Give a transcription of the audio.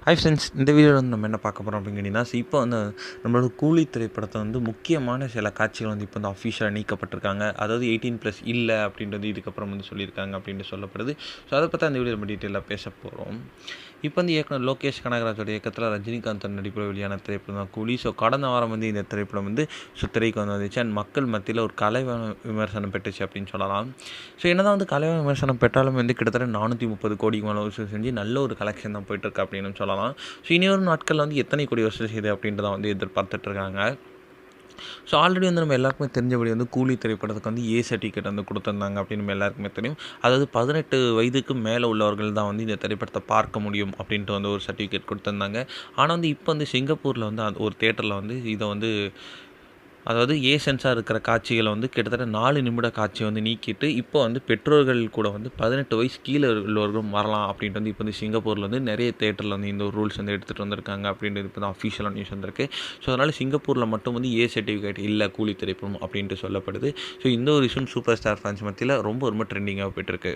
Hi friends, இந்த வீடியோவில் வந்து நம்ம என்ன பார்க்க போகிறோம் அப்படின்னு கேட்டிங்கன்னா, இப்போ வந்து நம்மளோட கூலி திரைப்படத்தை வந்து முக்கியமான சில காட்சிகள் வந்து இப்போ வந்து அஃபிஷியலாக நீக்கப்பட்டிருக்காங்க. அதாவது 18+ இல்லை அப்படின்றது இதுக்கப்புறம் வந்து சொல்லியிருக்காங்க அப்படின்ட்டு சொல்லப்படுது. ஸோ அதை பற்றி அந்த வீடியோ நம்ம டீட்டெயிலாக பேச போகிறோம். இப்போ வந்து இயக்குனர் லோகேஷ் கனகராஜோட இயக்கத்தில் ரஜினிகாந்த் நடிப்பில் வெளியான திரைப்படம் தான் கூலி. ஸோ கடந்த வாரம் வந்து இந்த திரைப்படம் வந்து திரைக்கு வந்து வந்துச்சு அண்ட் மக்கள் மத்தியில் ஒரு கலை விமர்சனம் பெற்றுச்சு அப்படின்னு சொல்லலாம். ஸோ என்னதான் வந்து கலை விமர்சனம் பெற்றாலும் வந்து கிட்டத்தட்ட 430 கோடிக்கு மேலே வசூல் செஞ்சு நல்ல ஒரு கலெக்ஷன் தான் போயிட்டுருக்கு அப்படின்னு சொல்லலாம். ஸோ இனி வரும் நாட்களில் வந்து எத்தனை கோடி வசூல் செய்யுது அப்படின்றத வந்து எதிர்பார்த்துட்ருக்காங்க. ஸோ ஆல்ரெடி வந்து நம்ம எல்லாருக்குமே தெரிஞ்சபடி வந்து கூலி திரைப்படத்துக்கு வந்து ஏ சர்டிஃபிகேட் வந்து கொடுத்துருந்தாங்க அப்படின்னு நம்ம எல்லாருக்குமே தெரியும். அதாவது 18 வயதுக்கு மேலே உள்ளவர்கள் தான் வந்து இந்த திரைப்படத்தை பார்க்க முடியும் அப்படின்ட்டு வந்து ஒரு சர்டிஃபிகேட் கொடுத்துருந்தாங்க. ஆனால் வந்து இப்போ வந்து சிங்கப்பூரில் வந்து ஒரு தேட்டரில் வந்து இதை வந்து அதாவது சென்சார் இருக்கிற காட்சிகளை வந்து கிட்டத்தட்ட 4 நிமிட காட்சியை வந்து நீக்கிட்டு இப்போ வந்து பெற்றோர்கள் கூட வந்து 18 வயசு கீழே உள்ளவர்களும் வரலாம் அப்படின்ட்டு வந்து இப்போ வந்து சிங்கப்பூரில் வந்து நிறைய தேட்டரில் வந்து இந்த ஒரு ரூல்ஸ் வந்து எடுத்துகிட்டு வந்திருக்காங்க அப்படின்றது இப்போ தான் அஃபிஷியலாக நியூஸ் வந்திருக்கு. ஸோ அதனால் சிங்கப்பூரில் மட்டும் வந்து சர்டிஃபிகேட் இல்லை கூலி திரைப்படம் அப்படின்ட்டு சொல்லப்படுது. ஸோ இந்த ஒரு விஷயம் சூப்பர் ஸ்டார் ஃபேன்ஸ் மத்தியில் ரொம்ப ட்ரெண்டிங்காக போய்ட்டுருக்கு.